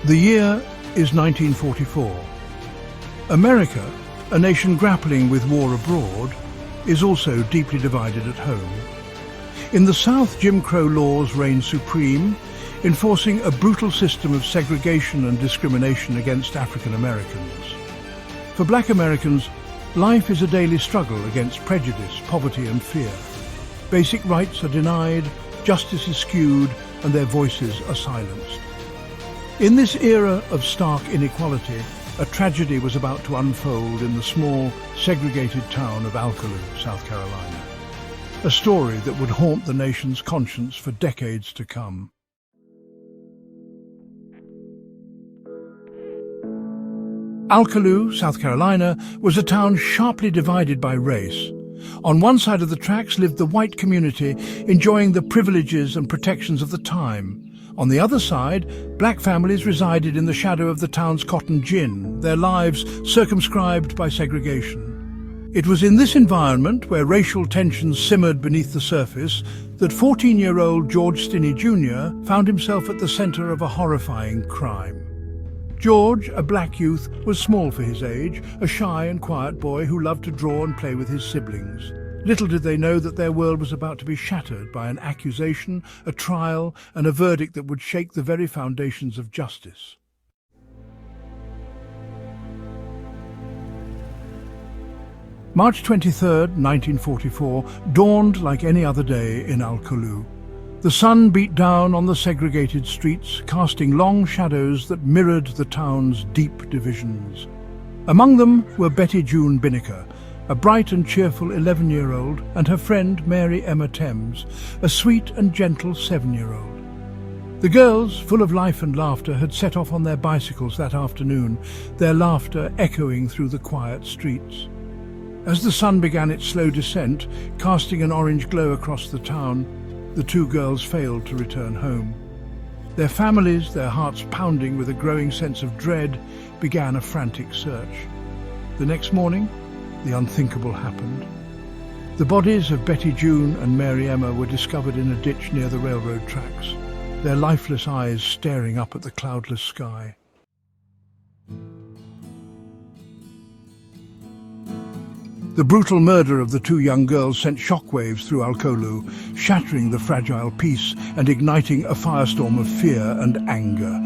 The year is 1944. America, a nation grappling with war abroad, is also deeply divided at home. In the South, Jim Crow laws reign supreme, enforcing a brutal system of segregation and discrimination against African Americans. For Black Americans, life is a daily struggle against prejudice, poverty and fear. Basic rights are denied, justice is skewed, and their voices are silenced. In this era of stark inequality, a tragedy was about to unfold in the small, segregated town of Alcaloo, South Carolina. A story that would haunt the nation's conscience for decades to come. Alcaloo, South Carolina, was a town sharply divided by race. On one side of the tracks lived the white community, enjoying the privileges and protections of the time. On the other side, black families resided in the shadow of the town's cotton gin, their lives circumscribed by segregation. It was in this environment, where racial tensions simmered beneath the surface, that 14-year-old George Stinney Jr. found himself at the center of a horrifying crime. George, a black youth, was small for his age, a shy and quiet boy who loved to draw and play with his siblings. Little did they know that their world was about to be shattered by an accusation, a trial, and a verdict that would shake the very foundations of justice. March 23, 1944, dawned like any other day in Alcaloo. The sun beat down on the segregated streets, casting long shadows that mirrored the town's deep divisions. Among them were Betty June Binnicker, a bright and cheerful 11-year-old, and her friend Mary Emma Thames, a sweet and gentle 7-year-old. The girls, full of life and laughter, had set off on their bicycles that afternoon, their laughter echoing through the quiet streets. As the sun began its slow descent, casting an orange glow across the town, the two girls failed to return home. Their families, their hearts pounding with a growing sense of dread, began a frantic search. The next morning, the unthinkable happened. The bodies of Betty June and Mary Emma were discovered in a ditch near the railroad tracks, their lifeless eyes staring up at the cloudless sky. The brutal murder of the two young girls sent shockwaves through Alcaloo, shattering the fragile peace and igniting a firestorm of fear and anger.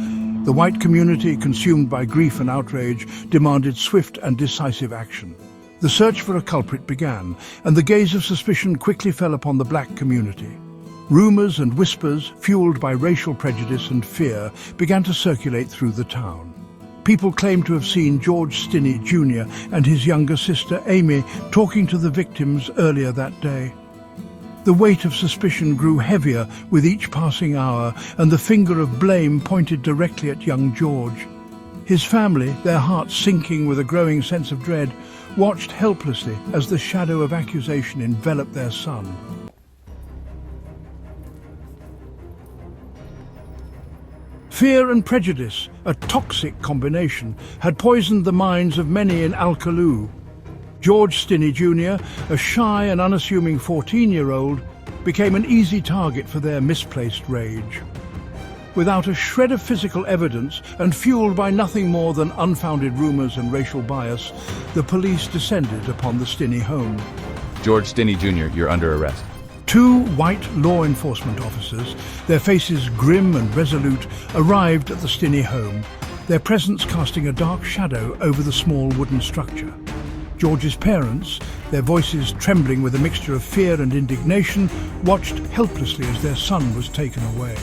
The white community, consumed by grief and outrage, demanded swift and decisive action. The search for a culprit began, and the gaze of suspicion quickly fell upon the black community. Rumors and whispers, fueled by racial prejudice and fear, began to circulate through the town. People claimed to have seen George Stinney Jr. and his younger sister Amy talking to the victims earlier that day. The weight of suspicion grew heavier with each passing hour, and the finger of blame pointed directly at young George. His family, their hearts sinking with a growing sense of dread, watched helplessly as the shadow of accusation enveloped their son. Fear and prejudice, a toxic combination, had poisoned the minds of many in Alcaloo. George Stinney Jr., a shy and unassuming 14-year-old, became an easy target for their misplaced rage. Without a shred of physical evidence and fueled by nothing more than unfounded rumors and racial bias, the police descended upon the Stinney home. George Stinney Jr., you're under arrest. Two white law enforcement officers, their faces grim and resolute, arrived at the Stinney home, their presence casting a dark shadow over the small wooden structure. George's parents, their voices trembling with a mixture of fear and indignation, watched helplessly as their son was taken away.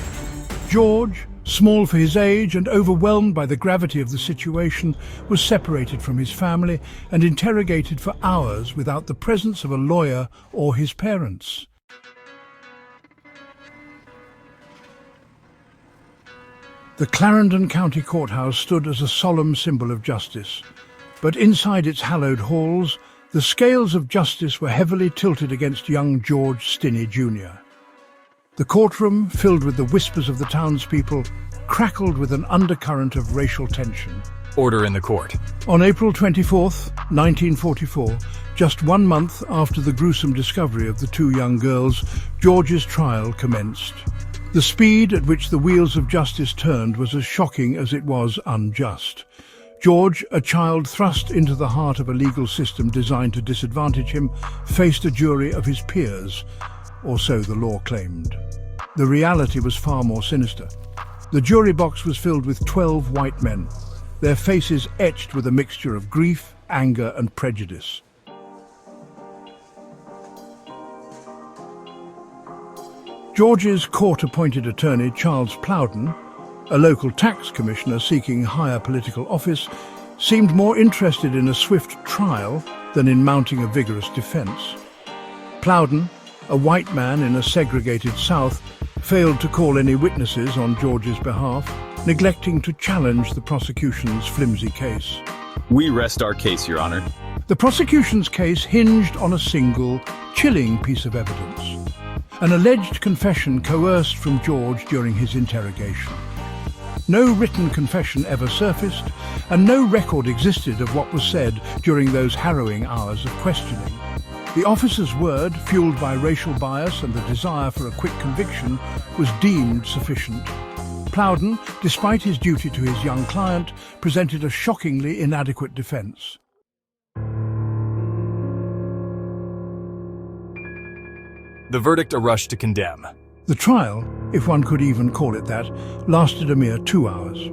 George, small for his age and overwhelmed by the gravity of the situation, was separated from his family and interrogated for hours without the presence of a lawyer or his parents. The Clarendon County Courthouse stood as a solemn symbol of justice, but inside its hallowed halls, the scales of justice were heavily tilted against young George Stinney Jr. The courtroom, filled with the whispers of the townspeople, crackled with an undercurrent of racial tension. Order in the court. On April 24th, 1944, just 1 month after the gruesome discovery of the two young girls, George's trial commenced. The speed at which the wheels of justice turned was as shocking as it was unjust. George, a child thrust into the heart of a legal system designed to disadvantage him, faced a jury of his peers, or so the law claimed. The reality was far more sinister. The jury box was filled with 12 white men, their faces etched with a mixture of grief, anger and prejudice. George's court-appointed attorney, Charles Plowden, a local tax commissioner seeking higher political office, seemed more interested in a swift trial than in mounting a vigorous defence. Plowden, a white man in a segregated South, failed to call any witnesses on George's behalf, neglecting to challenge the prosecution's flimsy case. We rest our case, Your Honor. The prosecution's case hinged on a single, chilling piece of evidence: an alleged confession coerced from George during his interrogation. No written confession ever surfaced, and no record existed of what was said during those harrowing hours of questioning. The officer's word, fueled by racial bias and the desire for a quick conviction, was deemed sufficient. Plowden, despite his duty to his young client, presented a shockingly inadequate defence. The verdict a rush to condemn. The trial, if one could even call it that, lasted a mere 2 hours.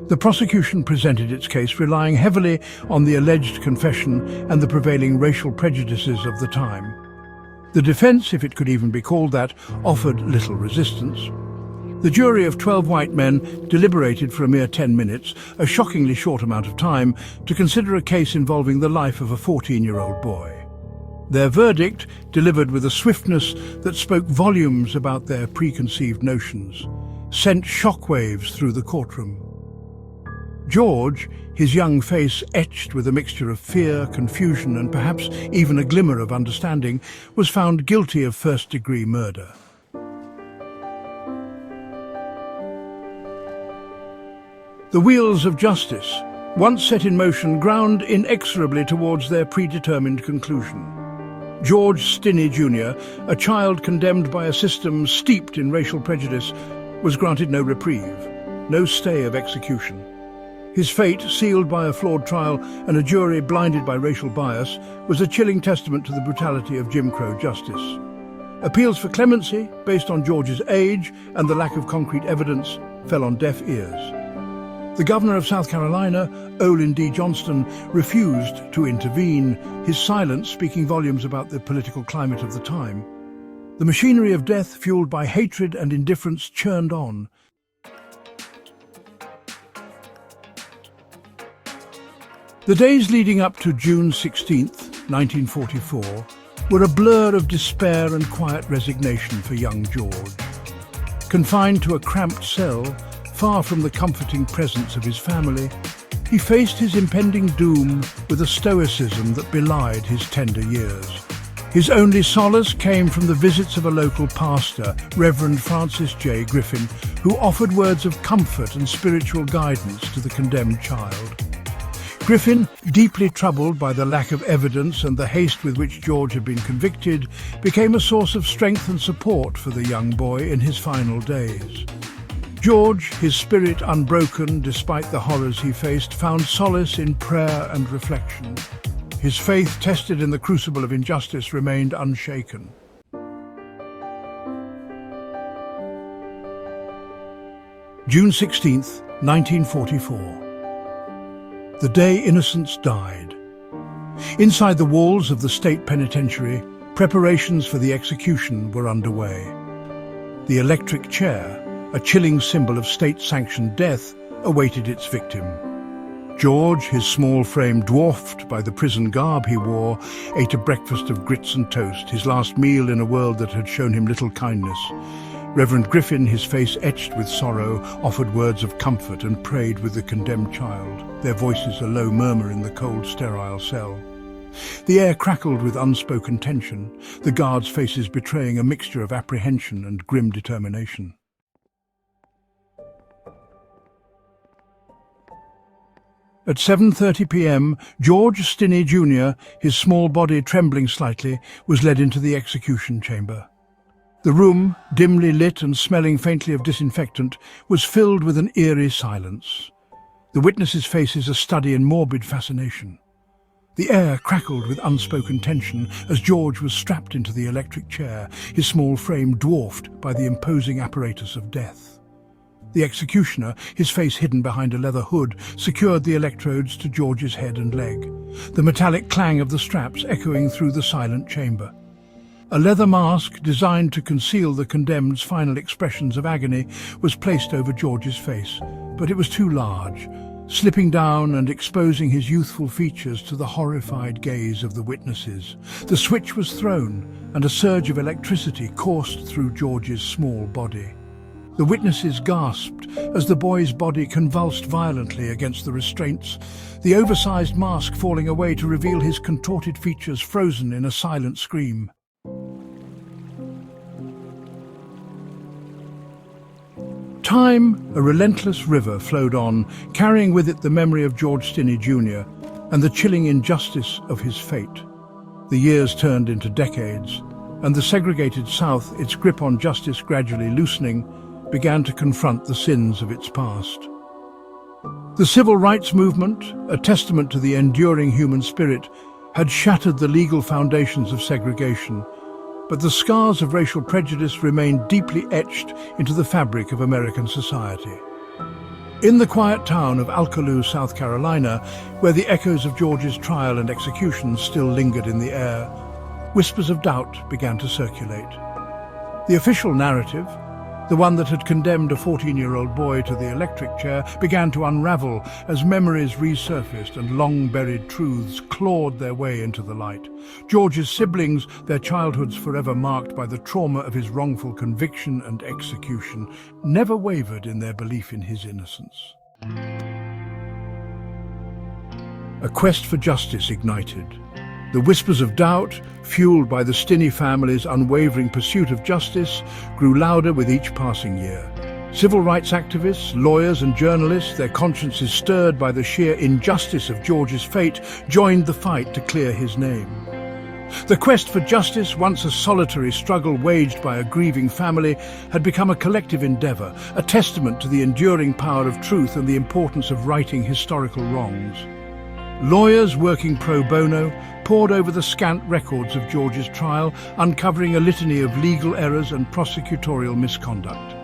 The prosecution presented its case relying heavily on the alleged confession and the prevailing racial prejudices of the time. The defence, if it could even be called that, offered little resistance. The jury of 12 white men deliberated for a mere 10 minutes, a shockingly short amount of time, to consider a case involving the life of a 14-year-old boy. Their verdict, delivered with a swiftness that spoke volumes about their preconceived notions, sent shockwaves through the courtroom. George, his young face etched with a mixture of fear, confusion, and perhaps even a glimmer of understanding, was found guilty of first-degree murder. The wheels of justice, once set in motion, ground inexorably towards their predetermined conclusion. George Stinney Jr., a child condemned by a system steeped in racial prejudice, was granted no reprieve, no stay of execution. His fate, sealed by a flawed trial and a jury blinded by racial bias, was a chilling testament to the brutality of Jim Crow justice. Appeals for clemency, based on George's age and the lack of concrete evidence, fell on deaf ears. The governor of South Carolina, Olin D. Johnston, refused to intervene, his silence speaking volumes about the political climate of the time. The machinery of death, fueled by hatred and indifference, churned on. The days leading up to June 16th, 1944, were a blur of despair and quiet resignation for young George. Confined to a cramped cell, far from the comforting presence of his family, he faced his impending doom with a stoicism that belied his tender years. His only solace came from the visits of a local pastor, Reverend Francis J. Griffin, who offered words of comfort and spiritual guidance to the condemned child. Griffin, deeply troubled by the lack of evidence and the haste with which George had been convicted, became a source of strength and support for the young boy in his final days. George, his spirit unbroken despite the horrors he faced, found solace in prayer and reflection. His faith, tested in the crucible of injustice, remained unshaken. June 16th, 1944. The day innocents died. Inside the walls of the state penitentiary, preparations for the execution were underway. The electric chair, a chilling symbol of state-sanctioned death, awaited its victim. George, his small frame dwarfed by the prison garb he wore, ate a breakfast of grits and toast, his last meal in a world that had shown him little kindness. Reverend Griffin, his face etched with sorrow, offered words of comfort and prayed with the condemned child, their voices a low murmur in the cold, sterile cell. The air crackled with unspoken tension, the guards' faces betraying a mixture of apprehension and grim determination. At 7:30 p.m, George Stinney Jr., his small body trembling slightly, was led into the execution chamber. The room, dimly lit and smelling faintly of disinfectant, was filled with an eerie silence. The witnesses' faces a study in morbid fascination. The air crackled with unspoken tension as George was strapped into the electric chair, his small frame dwarfed by the imposing apparatus of death. The executioner, his face hidden behind a leather hood, secured the electrodes to George's head and leg, the metallic clang of the straps echoing through the silent chamber. A leather mask, designed to conceal the condemned's final expressions of agony, was placed over George's face, but it was too large, slipping down and exposing his youthful features to the horrified gaze of the witnesses. The switch was thrown, and a surge of electricity coursed through George's small body. The witnesses gasped as the boy's body convulsed violently against the restraints, the oversized mask falling away to reveal his contorted features frozen in a silent scream. Time, a relentless river, flowed on, carrying with it the memory of George Stinney Jr. and the chilling injustice of his fate. The years turned into decades, and the segregated South, its grip on justice gradually loosening, began to confront the sins of its past. The civil rights movement, a testament to the enduring human spirit, had shattered the legal foundations of segregation, but the scars of racial prejudice remained deeply etched into the fabric of American society. In the quiet town of Alcaloo, South Carolina, where the echoes of George's trial and execution still lingered in the air, whispers of doubt began to circulate. The official narrative, the one that had condemned a 14-year-old boy to the electric chair, began to unravel as memories resurfaced and long-buried truths clawed their way into the light. George's siblings, their childhoods forever marked by the trauma of his wrongful conviction and execution, never wavered in their belief in his innocence. A quest for justice ignited. The whispers of doubt, fueled by the Stinney family's unwavering pursuit of justice, grew louder with each passing year. Civil rights activists, lawyers and journalists, their consciences stirred by the sheer injustice of George's fate, joined the fight to clear his name. The quest for justice, once a solitary struggle waged by a grieving family, had become a collective endeavor, a testament to the enduring power of truth and the importance of righting historical wrongs. Lawyers working pro bono pored over the scant records of George's trial, uncovering a litany of legal errors and prosecutorial misconduct.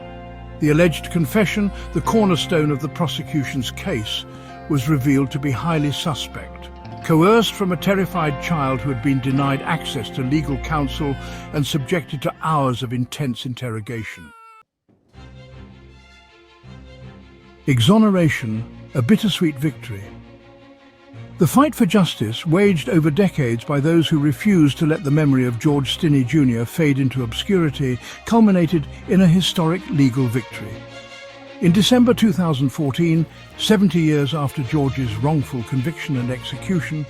The alleged confession, the cornerstone of the prosecution's case, was revealed to be highly suspect. Coerced from a terrified child who had been denied access to legal counsel and subjected to hours of intense interrogation. Exoneration, a bittersweet victory. The fight for justice, waged over decades by those who refused to let the memory of George Stinney Jr. fade into obscurity, culminated in a historic legal victory. In December 2014, 70 years after George's wrongful conviction and execution,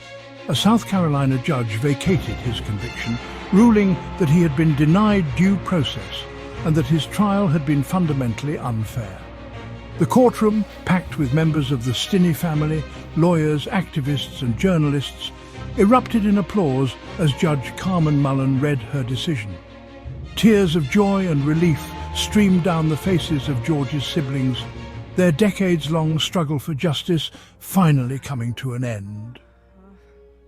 a South Carolina judge vacated his conviction, ruling that he had been denied due process and that his trial had been fundamentally unfair. The courtroom, packed with members of the Stinney family, lawyers, activists and journalists, erupted in applause as Judge Carmen Mullen read her decision. Tears of joy and relief streamed down the faces of George's siblings, their decades-long struggle for justice finally coming to an end.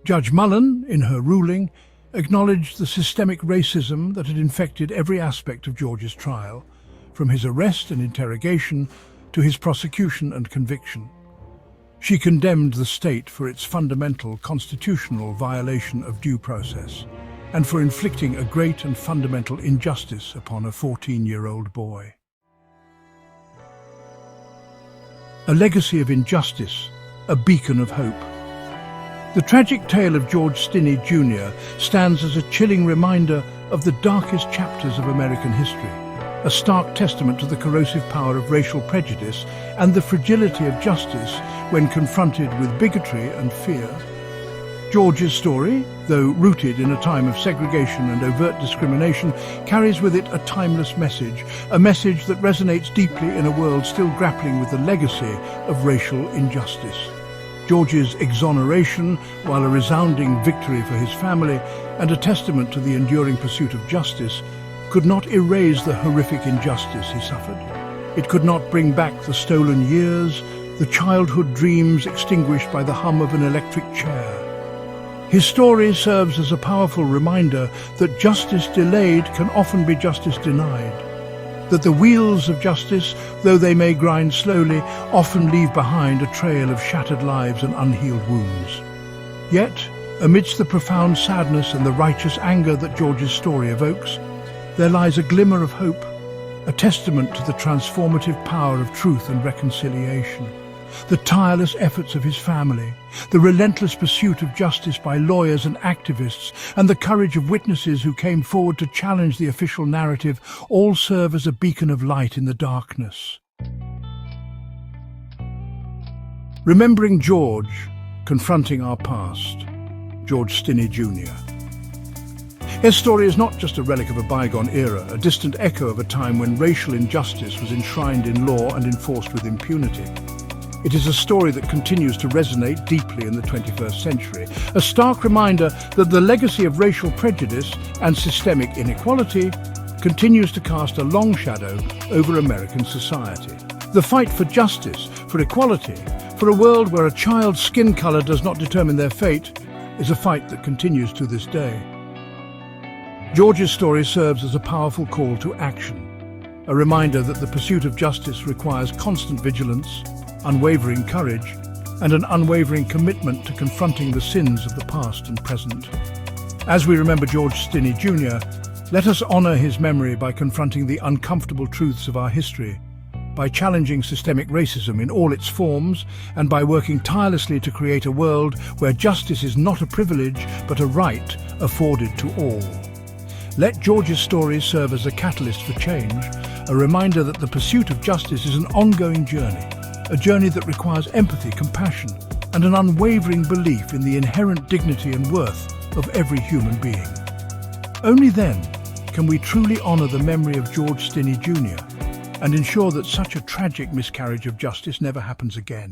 Judge Mullen, in her ruling, acknowledged the systemic racism that had infected every aspect of George's trial, from his arrest and interrogation to his prosecution and conviction. She condemned the state for its fundamental constitutional violation of due process and for inflicting a great and fundamental injustice upon a 14-year-old boy. A legacy of injustice, a beacon of hope. The tragic tale of George Stinney Jr. stands as a chilling reminder of the darkest chapters of American history, a stark testament to the corrosive power of racial prejudice and the fragility of justice when confronted with bigotry and fear. George's story, though rooted in a time of segregation and overt discrimination, carries with it a timeless message, a message that resonates deeply in a world still grappling with the legacy of racial injustice. George's exoneration, while a resounding victory for his family and a testament to the enduring pursuit of justice, could not erase the horrific injustice he suffered. It could not bring back the stolen years, the childhood dreams extinguished by the hum of an electric chair. His story serves as a powerful reminder that justice delayed can often be justice denied, that the wheels of justice, though they may grind slowly, often leave behind a trail of shattered lives and unhealed wounds. Yet, amidst the profound sadness and the righteous anger that George's story evokes, there lies a glimmer of hope, a testament to the transformative power of truth and reconciliation. The tireless efforts of his family, the relentless pursuit of justice by lawyers and activists, and the courage of witnesses who came forward to challenge the official narrative all serve as a beacon of light in the darkness. Remembering George, confronting our past. George Stinney Jr. His story is not just a relic of a bygone era, a distant echo of a time when racial injustice was enshrined in law and enforced with impunity. It is a story that continues to resonate deeply in the 21st century, a stark reminder that the legacy of racial prejudice and systemic inequality continues to cast a long shadow over American society. The fight for justice, for equality, for a world where a child's skin color does not determine their fate, is a fight that continues to this day. George's story serves as a powerful call to action, a reminder that the pursuit of justice requires constant vigilance, unwavering courage, and an unwavering commitment to confronting the sins of the past and present. As we remember George Stinney Jr., let us honor his memory by confronting the uncomfortable truths of our history, by challenging systemic racism in all its forms, and by working tirelessly to create a world where justice is not a privilege but a right afforded to all. Let George's story serve as a catalyst for change, a reminder that the pursuit of justice is an ongoing journey, a journey that requires empathy, compassion, and an unwavering belief in the inherent dignity and worth of every human being. Only then can we truly honor the memory of George Stinney Jr. and ensure that such a tragic miscarriage of justice never happens again.